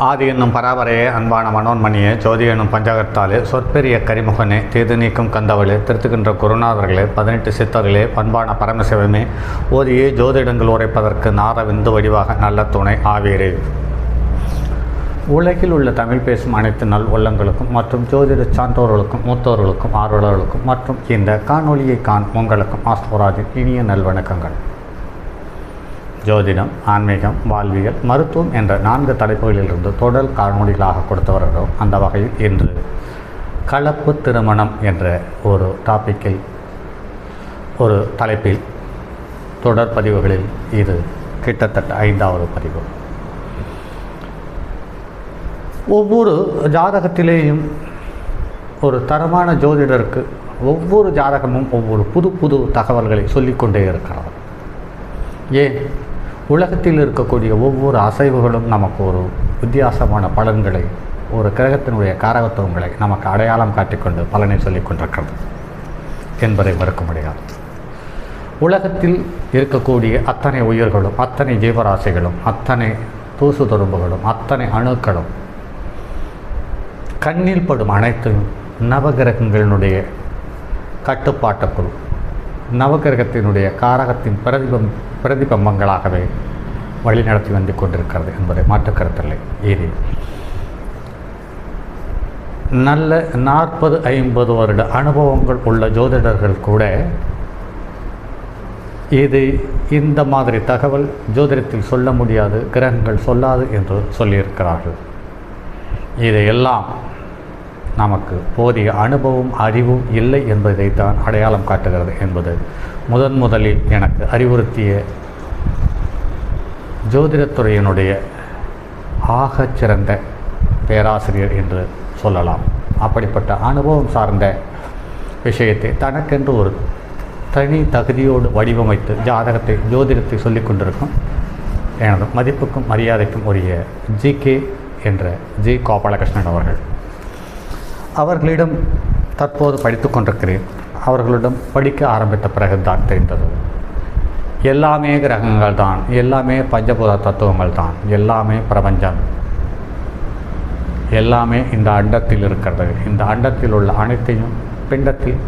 ஆதி என்னும் பராபரையே அன்பான மனோன்மணியே ஜோதி என்னும் பஞ்சாகத்தாலே சொற்பெரிய கரிமுகனே தீது நீக்கும் கந்தவளே திருத்துகின்ற குருநாதர்களே 18 சித்தர்களே பண்பான பரமசிவமே ஓதியே ஜோதிடங்கள் உரைப்பதற்கு நார விந்து வடிவாக நல்ல துணை ஆவீரே. உலகில் உள்ள தமிழ் பேசும் அனைத்து நல் உள்ளங்களுக்கும் மற்றும் ஜோதிட சான்றோர்களுக்கும் மூத்தோர்களுக்கும் ஆர்வலர்களுக்கும் மற்றும் இந்த காணொலியை உங்களுக்கும் ஆஸ்தோராஜின் இனிய நல்வணக்கங்கள். ஜோதிடம், ஆன்மீகம், வாழ்வியல், மருத்துவம் என்ற 4 தலைப்புகளிலிருந்து தொடர் காணொலிகளாக கொடுத்து வருகிறோம். அந்த வகையில் இன்று கலப்பு திருமணம் என்ற ஒரு டாப்பிக்கில் ஒரு தலைப்பில் தொடர் பதிவுகளில் இது கிட்டத்தட்ட 5வது பதிவு. ஒவ்வொரு ஜாதகத்திலேயும் ஒரு தரமான ஜோதிடருக்கு ஒவ்வொரு ஜாதகமும் ஒவ்வொரு புது தகவல்களை சொல்லிக்கொண்டே இருக்கிறார். ஏன் உலகத்தில் இருக்கக்கூடிய ஒவ்வொரு அசைவுகளும் நமக்கு ஒரு வித்தியாசமான பலன்களை, ஒரு கிரகத்தினுடைய காரகத்துவங்களை நமக்கு அடையாளம் காட்டிக்கொண்டு பலனை சொல்லிக் கொண்டிருக்கிறது என்பதை மறுக்க முடியாது. உலகத்தில் இருக்கக்கூடிய அத்தனை உயிர்களும், அத்தனை ஜீவராசிகளும், அத்தனை தூசு துரும்புகளும், அத்தனை அணுக்களும், கண்ணில் படும் அனைத்தும் நவகிரகங்களினுடைய கட்டுப்பாட்டுக்குள், நவகிரகத்தினுடைய காரகத்தின் பிரதிபம்பங்களாகவே வழிநடத்தி வந்து கொண்டிருக்கிறது என்பதை மாற்றுக்கருத்தில்லை. இது நல்ல 40-50 வருட அனுபவங்கள் உள்ள ஜோதிடர்கள் கூட இந்த மாதிரி தகவல் ஜோதிடத்தில் சொல்ல முடியாது, கிரகங்கள் சொல்லாது என்று சொல்லியிருக்கிறார்கள். இதையெல்லாம் நமக்கு போதிய அனுபவம் அறிவும் இல்லை என்பதைத்தான் அடையாளம் காட்டுகிறது என்பது முதலில் எனக்கு அறிவுறுத்திய ஜோதிடத்துறையினுடைய ஆகச்சிறந்த பேராசிரியர் என்று சொல்லலாம். அப்படிப்பட்ட அனுபவம் சார்ந்த விஷயத்தை தனக்கென்று ஒரு தனி தகுதியோடு வடிவமைத்து ஜோதிடத்தை சொல்லிக் கொண்டிருக்கும் எனது மதிப்புக்கும் மரியாதைக்கும் உரிய ஜி.கே. என்ற ஜி. கோபாலகிருஷ்ணன் அவர்களிடம் தற்போது படித்து கொண்டிருக்கிறேன். அவர்களிடம் படிக்க ஆரம்பித்த பிறகுதான் தெரிந்தது, எல்லாமே கிரகங்கள் தான், எல்லாமே பஞ்சபூத தத்துவங்கள் தான், எல்லாமே பிரபஞ்சம், எல்லாமே இந்த அண்டத்தில் இருக்கிறது. இந்த அண்டத்தில் உள்ள அனைத்தையும் பிண்டத்தில்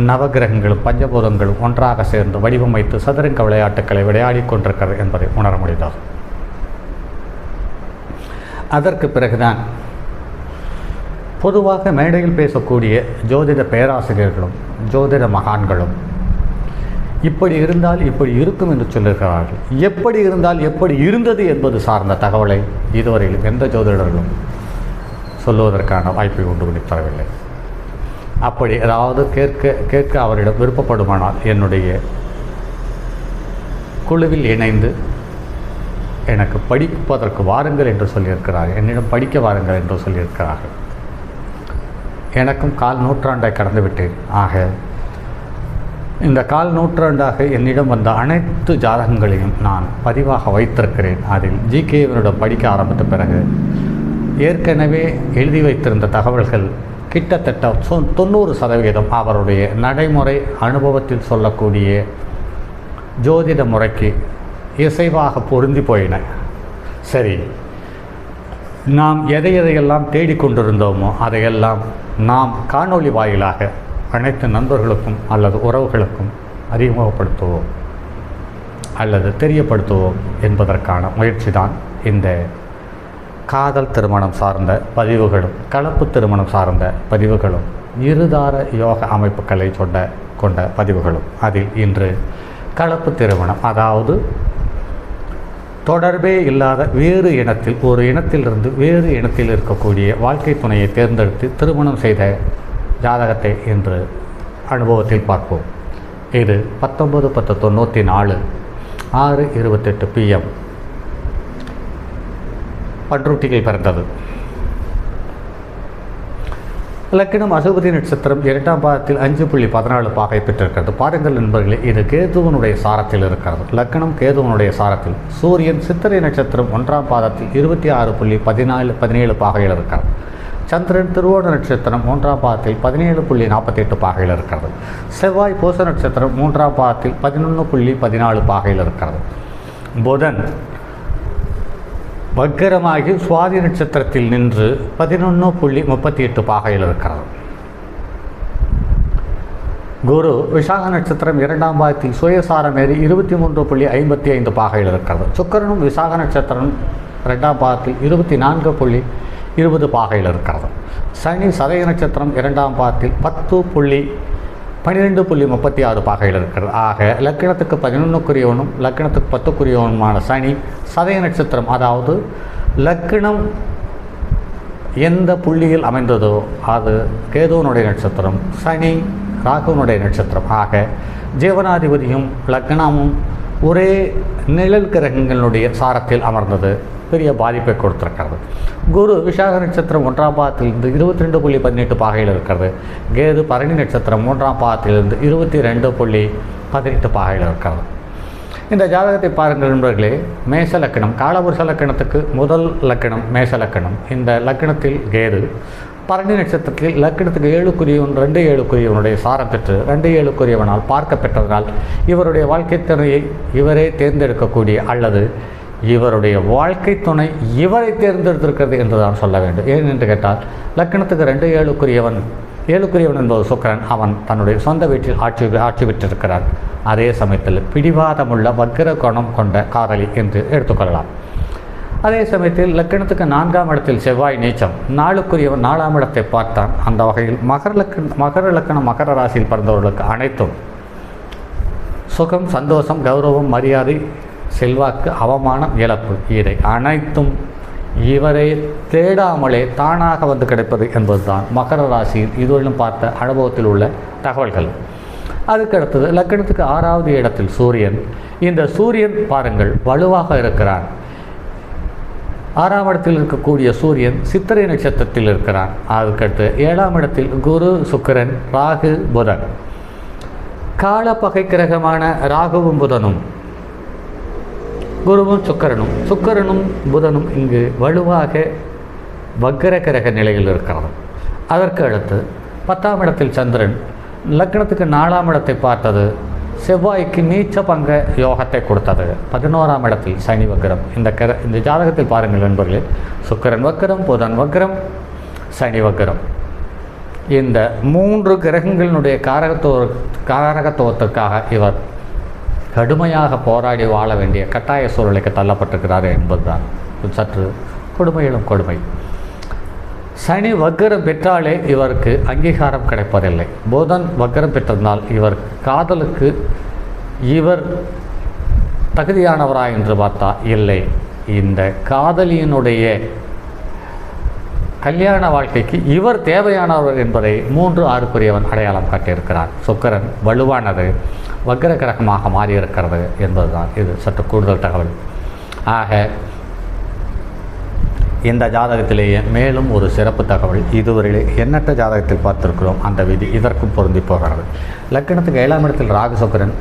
நவகிரகங்களும் பஞ்சபூதங்களும் ஒன்றாக சேர்ந்து வடிவமைத்து சதுரங்க விளையாட்டுக்களை விளையாடி கொண்டிருக்கிறது என்பதை உணர முடிந்தது. அதற்கு பிறகுதான் பொதுவாக மேடையில் பேசக்கூடிய ஜோதிட பேராசிரியர்களும் ஜோதிட மகான்களும் இப்படி இருந்தால் இப்படி இருக்கும் என்று சொல்லியிருக்கிறார்கள். எப்படி இருந்தால் எப்படி இருந்தது என்பது சார்ந்த தகவலை இதுவரையில் எந்த ஜோதிடர்களும் சொல்லுவதற்கான வாய்ப்பை உண்டு பண்ணி தரவில்லை. அப்படி ஏதாவது கேட்க அவரிடம் விருப்பப்படுமானால் என்னுடைய குழுவில் இணைந்து எனக்கு படிப்பதற்கு வாருங்கள் என்று சொல்லியிருக்கிறார்கள். என்னிடம் படிக்க வாருங்கள் என்று சொல்லியிருக்கிறார்கள். எனக்கும் 1/4 நூற்றாண்டை கடந்து விட்டேன். ஆக இந்த 1/4 நூற்றாண்டாக என்னிடம் வந்த அனைத்து ஜாதகங்களையும் நான் பதிவாக வைத்திருக்கிறேன். அதில் ஜி.கே.வினிடம் படிக்க ஆரம்பித்த பிறகு ஏற்கனவே எழுதி வைத்திருந்த தகவல்கள் கிட்டத்தட்ட 90% அவருடைய நடைமுறை அனுபவத்தில் சொல்லக்கூடிய ஜோதிட முறைக்கு இசைவாக பொருந்தி போயின. சரி, நாம் எதையெல்லாம் தேடிக்கொண்டிருந்தோமோ அதையெல்லாம் நாம் காணொளி வாயிலாக அனைத்து நண்பர்களுக்கும் அல்லது உறவுகளுக்கும் அறிமுகப்படுத்துவோம் அல்லது தெரியப்படுத்துவோம் என்பதற்கான முயற்சி தான் இந்த காதல் திருமணம் சார்ந்த பதிவுகளும் கலப்பு திருமணம் சார்ந்த பதிவுகளும் இருதார யோக அமைப்புகளை கொண்ட பதிவுகளும். அதில் இன்று கலப்பு திருமணம், அதாவது தொடர்பே இல்லாத வேறு இனத்தில், ஒரு இனத்திலிருந்து வேறு இனத்தில் இருக்கக்கூடிய வாழ்க்கை துணையை தேர்ந்தெடுத்து திருமணம் செய்த ஜாதகத்தை இன்று அனுபவத்தில் பார்ப்போம். இது 19/10/94 6:28 PM பண்ருட்டியில் பிறந்தது. லக்னம் அசுபதி நட்சத்திரம் 2ஆம் பாதத்தில் 5.14 பாகை பெற்றிருக்கிறது. பாருங்கள் நண்பர்களே, இது கேதுவனுடைய சாரத்தில் இருக்கிறது. லக்னம் கேதுவனுடைய சாரத்தில். சூரியன் சித்திரை நட்சத்திரம் 1ஆம் பாதத்தில் 26.17 பாகையில் இருக்கிறது. சந்திரன் திருவோண நட்சத்திரம் 3ஆம் பாதத்தில் 17.48 பாகையில் இருக்கிறது. செவ்வாய் பூச நட்சத்திரம் 3ஆம் பாதத்தில் 11.14 பாகையில் இருக்கிறது. புதன் வக்கரமாகி சுவாதி நட்சத்திரத்தில் நின்று 11.38 பாகையில் இருக்கிறது. குரு விசாக நட்சத்திரம் 2ஆம் பாதத்தில் சுயசாரம் ஏறி 23.55 பாகையில் இருக்கிறது. சுக்கிரனும் விசாக நட்சத்திரம் 2ஆம் பாதத்தில் 24.20 பாகையில் இருக்கிறது. சனி சதய நட்சத்திரம் 2ஆம் பாதத்தில் 12.36 பாகையில் இருக்கிறது. ஆக லக்கினத்துக்கு 11க்குரியவனும் லக்கினத்துக்கு 10க்குரியவனுமான சனி சதய நட்சத்திரம், அதாவது லக்கினம் எந்த புள்ளியில் அமைந்ததோ அது கேதுவனுடைய நட்சத்திரம், சனி ராகுவனுடைய நட்சத்திரம். ஆக ஜீவனாதிபதியும் லக்னமும் ஒரே நிழல் கிரகங்களுடைய சாரத்தில் அமர்ந்தது பெரிய பாதிப்பை கொடுத்திருக்கிறது. குரு விசாக நட்சத்திரம் 1ஆம் பாதத்திலிருந்து 22.18 பாகையில் இருக்கிறது. கேது பரணி நட்சத்திரம் 3ஆம் பாதத்திலிருந்து 22.18 பாகையில் இருக்கிறது. இந்த ஜாதகத்தை பாருங்கள் நண்பர்களே. மேச லக்கணம், காலபுருஷ லக்கணத்துக்கு முதல் லக்கணம் மேச லக்கணம். இந்த லக்கணத்தில் கேது பரணி நட்சத்திரத்தில் லக்கணத்துக்கு 7க்குரியவன் 2 சாரம் பெற்று 2 பார்க்க பெற்றதனால் இவருடைய வாழ்க்கை துணையை இவரே தேர்ந்தெடுக்கக்கூடிய அல்லது இவருடைய வாழ்க்கை துணை இவரை தேர்ந்தெடுத்திருக்கிறது என்று தான் சொல்ல வேண்டும். ஏன் என்று கேட்டால் லக்கணத்துக்கு 2 7க்குரியவன் என்பது சுக்கிரன். அவன் தன்னுடைய சொந்த வீட்டில் ஆட்சி பெற்றிருக்கிறார். அதே சமயத்தில் பிடிவாதமுள்ள வக்கிர கோணம் கொண்ட காதலி என்று எடுத்துக்கொள்ளலாம். அதே சமயத்தில் லக்கணத்துக்கு 4ஆம் இடத்தில் செவ்வாய் நீச்சம், 4க்குரியவன் 4ஆம் இடத்தை பார்த்தான். அந்த வகையில் மகர லக்கணம் மகர ராசியில் பிறந்தவர்களுக்கு அனைத்தும் சுகம், சந்தோஷம், கௌரவம், மரியாதை, செல்வாக்கு, அவமானம், இழப்பு, இதை அனைத்தும் இவரை தேடாமலே தானாக வந்து கிடைப்பது என்பதுதான் மகர ராசியில் இதுவரையும் பார்த்த அனுபவத்தில் உள்ள தகவல்கள். அதுக்கடுத்தது லக்கணத்துக்கு 6வது இடத்தில் சூரியன். இந்த சூரியன் பாருங்கள் வலுவாக இருக்கிறான். 6ஆம் இடத்தில் இருக்கக்கூடிய சூரியன் சித்திரை நட்சத்திரத்தில் இருக்கிறான். அதுக்கடுத்து 7ஆம் இடத்தில் குரு, சுக்கிரன், ராகு, புதன். காலப்பகை கிரகமான ராகுவும் புதனும் குருவும் சுக்கிரனும் புதனும் இங்கு வலுவாக வக்கர கிரக நிலையில் இருக்கிறது. அதற்கு அடுத்து 10ஆம் இடத்தில் சந்திரன் லக்னத்துக்கு 4ஆம் இடத்தை பார்த்தது செவ்வாய்க்கு நீச்ச பங்க யோகத்தை கொடுத்தது. 11ஆம் இடத்தில் சனி வக்கரம். இந்த ஜாதகத்தில் பாருங்கள் நண்பர்களே, சுக்கிரன் வக்கரம், புதன் வக்கரம், சனி வக்கரம். இந்த 3 கிரகங்களினுடைய காரகத்துவத்துக்காக இவர் கடுமையாக போராடி வாழ வேண்டிய கட்டாய சூழ்நிலைக்கு தள்ளப்பட்டிருக்கிறார் என்பதுதான் சற்று கொடுமையிலும் கொடுமை. சனி வக்கரம் பெற்றாலே இவருக்கு அங்கீகாரம் கிடைப்பதில்லை. புதன் வக்கரம் பெற்றதனால் இவர் காதலுக்கு இவர் தகுதியானவரா என்று பார்த்தா இல்லை. இந்த காதலியினுடைய கல்யாண வாழ்க்கைக்கு இவர் தேவையானவர் என்பதை 3-6க்குரியவன் அடையாளம் காட்டியிருக்கிறார். சுக்கிரன் வலுவானது வக்கர கிரகமாக மாறியிருக்கிறது என்பதுதான் இது சற்று கூடுதல் தகவல். ஆக இந்த ஜாதகத்திலேயே மேலும் ஒரு சிறப்பு தகவல். இதுவரையிலே எண்ணற்ற ஜாதகத்தில் பார்த்திருக்கிறோம். அந்த விதி இதற்கும் பொருந்தி போகிறது. லக்கணத்துக்கு 7ஆம் இடத்தில் ராகு சுக்கிரன்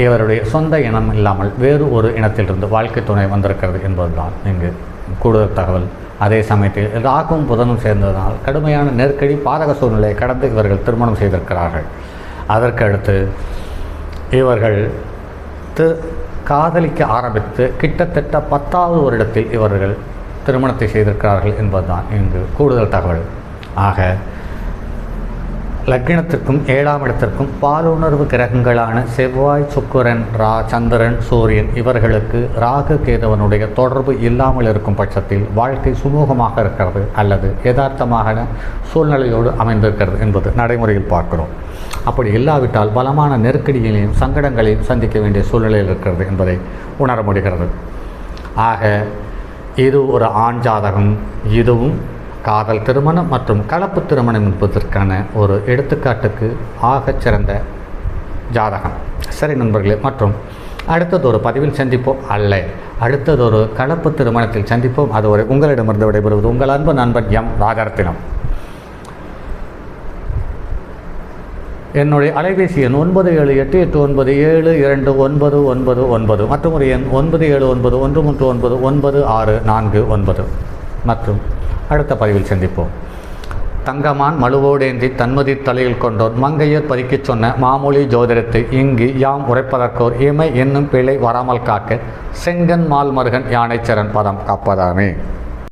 இவருடைய சொந்த இனம் இல்லாமல் வேறு ஒரு இனத்திலிருந்து வாழ்க்கை துணை வந்திருக்கிறது என்பதுதான் இங்கு கூடுதல் தகவல். அதே சமயத்தில் ராகுவும் புதனும் சேர்ந்ததனால் கடுமையான நெருக்கடி பாதக சூழ்நிலையை கடந்து இவர்கள் திருமணம் செய்திருக்கிறார்கள். அதற்கு அடுத்து இவர்கள் காதலிக்க ஆரம்பித்து கிட்டத்தட்ட 10வது வருடத்தில் இவர்கள் திருமணத்தை செய்திருக்கிறார்கள் என்பதுதான் இங்கு கூடுதல் தகவல். ஆக லக்னத்திற்கும் 7ஆம் இடத்திற்கும் பாலுணர்வு கிரகங்களான செவ்வாய், சுக்கிரன், சந்திரன், சூரியன் இவர்களுக்கு ராகு கேதுவனுடைய தொடர்பு இல்லாமல் இருக்கும் பட்சத்தில் வாழ்க்கை சுமூகமாக இருக்கிறது அல்லது யதார்த்தமான சூழ்நிலையோடு அமைந்திருக்கிறது என்பது நடைமுறையில் பார்க்கிறோம். அப்படி இல்லாவிட்டால் பலமான நெருக்கடிகளையும் சங்கடங்களையும் சந்திக்க வேண்டிய சூழ்நிலையில் இருக்கிறது என்பதை உணர முடிகிறது. ஆக இது ஒரு ஆண் ஜாதகம். இதுவும் காதல் திருமணம் மற்றும் கலப்பு திருமணம் என்பதற்கான ஒரு எடுத்துக்காட்டுக்கு ஆகச்சிறந்த ஜாதகம். சரி நண்பர்களே, மற்றும் அடுத்ததொரு பதிவில் சந்திப்போம் அடுத்ததொரு கலப்பு திருமணத்தில் சந்திப்போம். அதுவரை உங்களிடமிருந்து விடைபெறுவது உங்கள் அன்பு நண்பன் எம் ராஜரத்தினம். என்னுடைய அலைபேசி எண் 9788972999 மற்றும் ஒரு எண் 9791399649 மற்றும் அடுத்த பதிவில் சந்திப்போம். தங்கமான் மழுவோடேந்தி தன்மதி தலையில் கொண்டோர் மங்கையர் பறிக்கச் சொன்ன மாமொழி ஜோதிடத்தை இங்கு யாம் உரைப்பதற்கோர் இமை என்னும் பிழை வராமல் காக்க செங்கன் மால் மருகன் யானைச்சரன் பதம் காப்பதாமே.